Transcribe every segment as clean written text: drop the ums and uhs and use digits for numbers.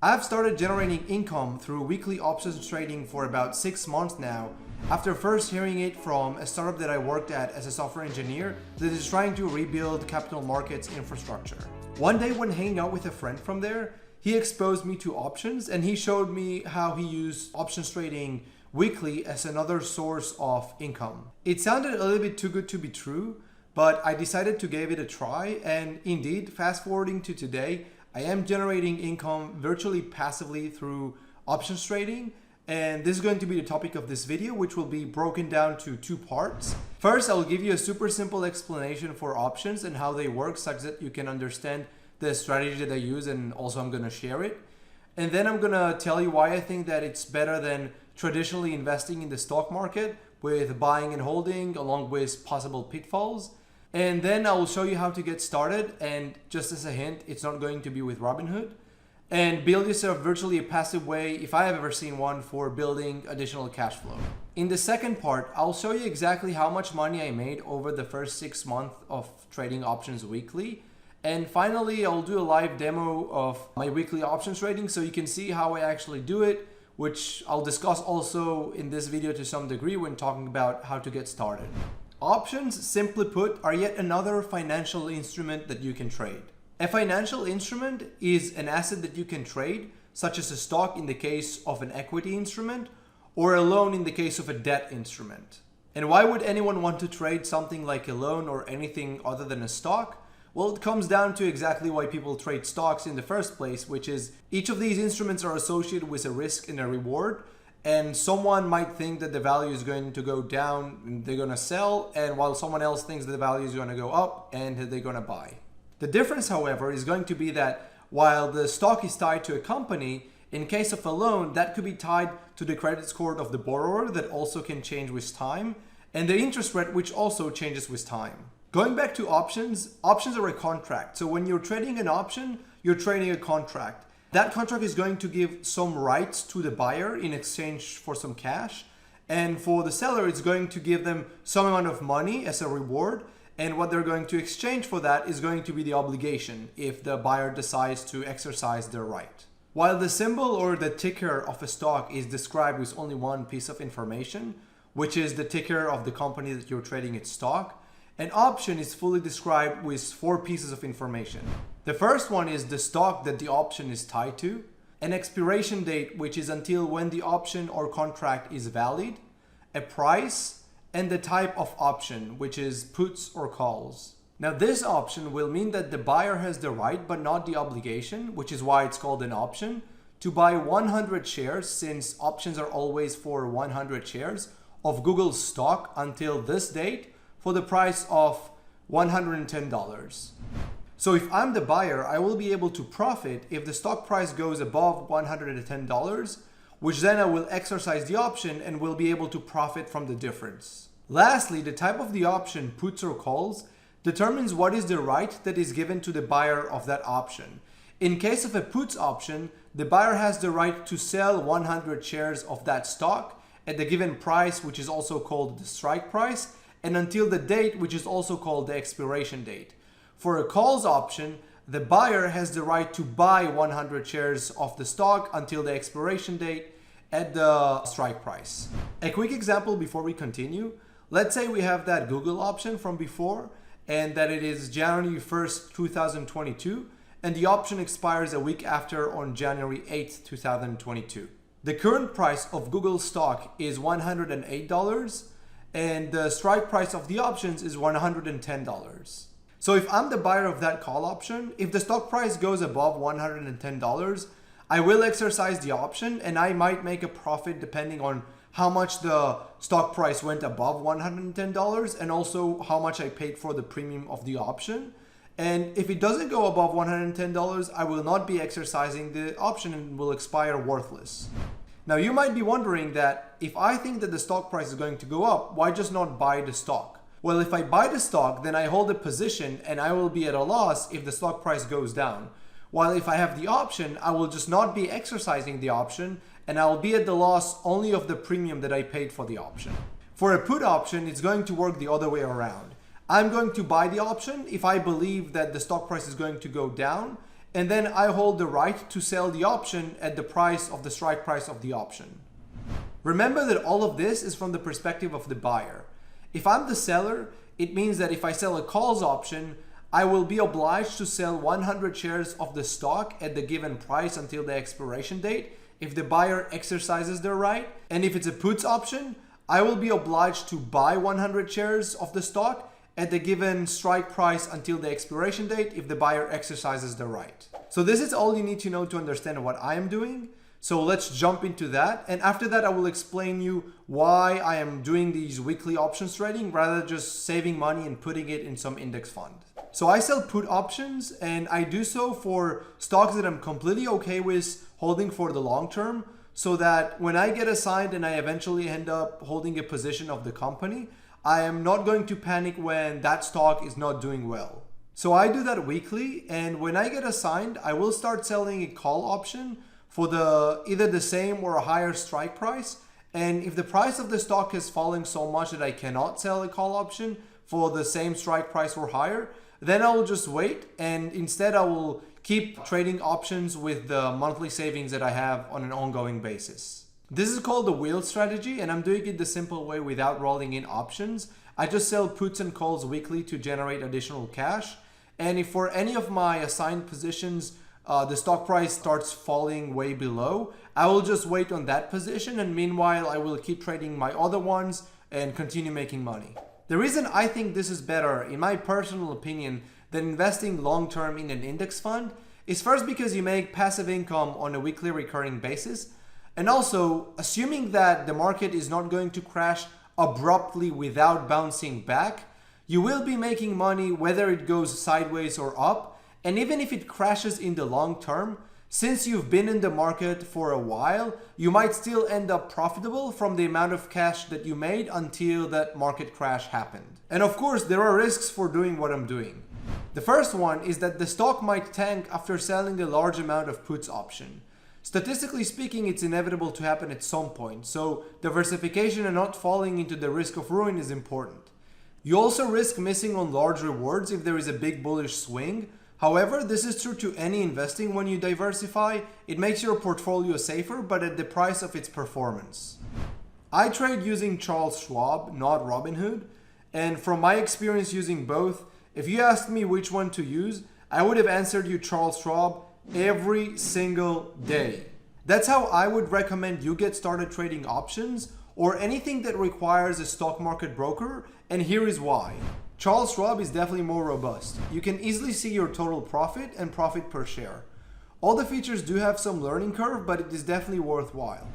I've started generating income through weekly options trading for about 6 months now, after first hearing it from a startup that I worked at as a software engineer that is trying to rebuild capital markets infrastructure. One day when hanging out with a friend from there, he exposed me to options and he showed me how he used options trading weekly as another source of income. It sounded a little bit too good to be true, but I decided to give it a try, and indeed, fast forwarding to today, I am generating income virtually passively through options trading, and this is going to be the topic of this video, which will be broken down to 2 parts. First, I will give you a super simple explanation for options and how they work such that you can understand the strategy that I use, and also I'm going to share it. And then I'm going to tell you why I think that it's better than traditionally investing in the stock market with buying and holding along with possible pitfalls. And then I will show you how to get started, and just as a hint, it's not going to be with Robinhood, and build yourself virtually a passive way, if I have ever seen one, for building additional cash flow. In the second part, I'll show you exactly how much money I made over the first 6 months of trading options weekly. And finally, I'll do a live demo of my weekly options trading so you can see how I actually do it, which I'll discuss also in this video to some degree when talking about how to get started. Options, simply put, are yet another financial instrument that you can trade. A financial instrument is an asset that you can trade, such as a stock in the case of an equity instrument, or a loan in the case of a debt instrument. And why would anyone want to trade something like a loan or anything other than a stock? Well, it comes down to exactly why people trade stocks in the first place, which is each of these instruments are associated with a risk and a reward. And someone might think that the value is going to go down and they're going to sell, and while someone else thinks that the value is going to go up and they're going to buy. The difference, however, is going to be that while the stock is tied to a company, in case of a loan, that could be tied to the credit score of the borrower that also can change with time, and the interest rate, which also changes with time. Going back to options, options are a contract. So when you're trading an option, you're trading a contract. That contract is going to give some rights to the buyer in exchange for some cash. And for the seller, it's going to give them some amount of money as a reward. And what they're going to exchange for that is going to be the obligation if the buyer decides to exercise their right. While the symbol or the ticker of a stock is described with only one piece of information, which is the ticker of the company that you're trading its stock, an option is fully described with 4 pieces of information. The first one is the stock that the option is tied to, an expiration date, which is until when the option or contract is valid, a price, and the type of option, which is puts or calls. Now, this option will mean that the buyer has the right but not the obligation, which is why it's called an option, to buy 100 shares, since options are always for 100 shares of Google's stock until this date, for the price of $110. So if I'm the buyer, I will be able to profit if the stock price goes above $110, which then I will exercise the option and will be able to profit from the difference. Lastly, the type of the option, puts or calls, determines what is the right that is given to the buyer of that option. In case of a puts option, the buyer has the right to sell 100 shares of that stock at the given price, which is also called the strike price, and until the date, which is also called the expiration date. For a calls option, the buyer has the right to buy 100 shares of the stock until the expiration date at the strike price. A quick example before we continue. Let's say we have that Google option from before, and that it is January 1st, 2022, and the option expires a week after on January 8th, 2022. The current price of Google stock is $108, and the strike price of the options is $110. So if I'm the buyer of that call option, if the stock price goes above $110, I will exercise the option, and I might make a profit depending on how much the stock price went above $110 and also how much I paid for the premium of the option. And if it doesn't go above $110, I will not be exercising the option and will expire worthless. Now, you might be wondering that if I think that the stock price is going to go up, why just not buy the stock? Well, if I buy the stock, then I hold a position and I will be at a loss if the stock price goes down. While if I have the option, I will just not be exercising the option and I will be at the loss only of the premium that I paid for the option. For a put option, it's going to work the other way around. I'm going to buy the option if I believe that the stock price is going to go down, and then I hold the right to sell the option at the price of the strike price of the option. Remember that all of this is from the perspective of the buyer. If I'm the seller, it means that if I sell a calls option, I will be obliged to sell 100 shares of the stock at the given price until the expiration date if the buyer exercises their right. And if it's a puts option, I will be obliged to buy 100 shares of the stock at the given strike price until the expiration date if the buyer exercises the right. So this is all you need to know to understand what I am doing. So let's jump into that. And after that, I will explain you why I am doing these weekly options trading rather than just saving money and putting it in some index fund. So I sell put options, and I do so for stocks that I'm completely okay with holding for the long term, so that when I get assigned and I eventually end up holding a position of the company, I am not going to panic when that stock is not doing well. So I do that weekly, and when I get assigned, I will start selling a call option for either the same or a higher strike price. And if the price of the stock is falling so much that I cannot sell a call option for the same strike price or higher, then I will just wait, and instead I will keep trading options with the monthly savings that I have on an ongoing basis. This is called the wheel strategy, and I'm doing it the simple way without rolling in options. I just sell puts and calls weekly to generate additional cash. And if for any of my assigned positions, the stock price starts falling way below, I will just wait on that position, and meanwhile I will keep trading my other ones and continue making money. The reason I think this is better, in my personal opinion, than investing long-term in an index fund is first because you make passive income on a weekly recurring basis, and also assuming that the market is not going to crash abruptly without bouncing back, you will be making money whether it goes sideways or up. And even if it crashes in the long term, since you've been in the market for a while, you might still end up profitable from the amount of cash that you made until that market crash happened. And of course, there are risks for doing what I'm doing. The first one is that the stock might tank after selling a large amount of puts option. Statistically speaking, it's inevitable to happen at some point, so diversification and not falling into the risk of ruin is important. You also risk missing on large rewards if there is a big bullish swing. However, this is true to any investing when you diversify. It makes your portfolio safer, but at the price of its performance. I trade using Charles Schwab, not Robinhood, and from my experience using both, if you asked me which one to use, I would have answered you Charles Schwab every single day. That's how I would recommend you get started trading options or anything that requires a stock market broker, and here is why. Charles Schwab is definitely more robust. You can easily see your total profit and profit per share. All the features do have some learning curve, but it is definitely worthwhile.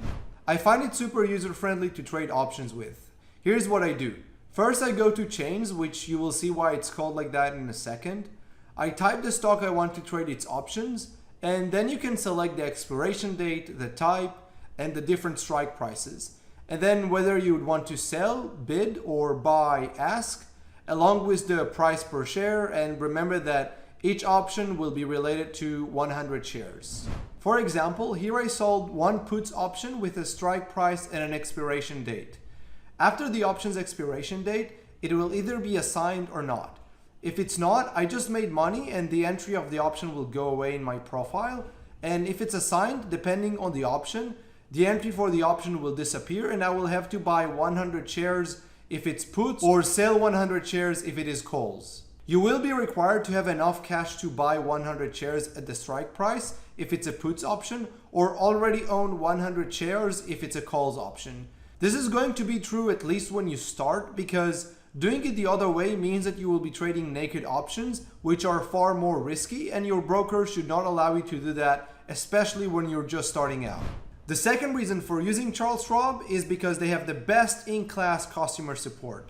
I find it super user-friendly to trade options with. Here's what I do. First, I go to chains, which you will see why it's called like that in a second. I type the stock I want to trade its options, and then you can select the expiration date, the type, and the different strike prices. And then whether you would want to sell, bid, or buy, ask, along with the price per share, and remember that each option will be related to 100 shares. For example, here I sold one puts option with a strike price and an expiration date. After the option's expiration date, it will either be assigned or not. If it's not, I just made money and the entry of the option will go away in my profile. And if it's assigned, depending on the option, the entry for the option will disappear and I will have to buy 100 shares if it's puts or sell 100 shares if it is calls. You will be required to have enough cash to buy 100 shares at the strike price if it's a puts option, or already own 100 shares if it's a calls option. This is going to be true at least when you start, because doing it the other way means that you will be trading naked options, which are far more risky, and your broker should not allow you to do that, especially when you're just starting out. The second reason for using Charles Schwab is because they have the best in-class customer support.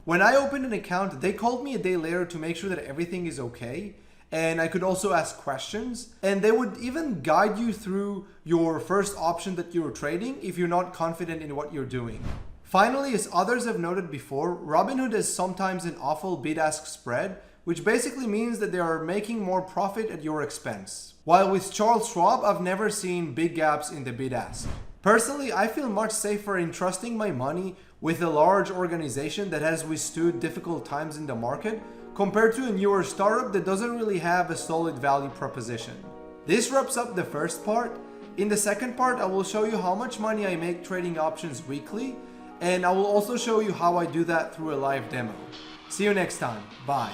When I opened an account, they called me a day later to make sure that everything is okay, and I could also ask questions, and they would even guide you through your first option that you're trading if you're not confident in what you're doing. Finally, as others have noted before, Robinhood has sometimes an awful bid-ask spread, which basically means that they are making more profit at your expense. While with Charles Schwab, I've never seen big gaps in the bid-ask. Personally, I feel much safer in trusting my money with a large organization that has withstood difficult times in the market compared to a newer startup that doesn't really have a solid value proposition. This wraps up the first part. In the second part, I will show you how much money I make trading options weekly, and I will also show you how I do that through a live demo. See you next time. Bye.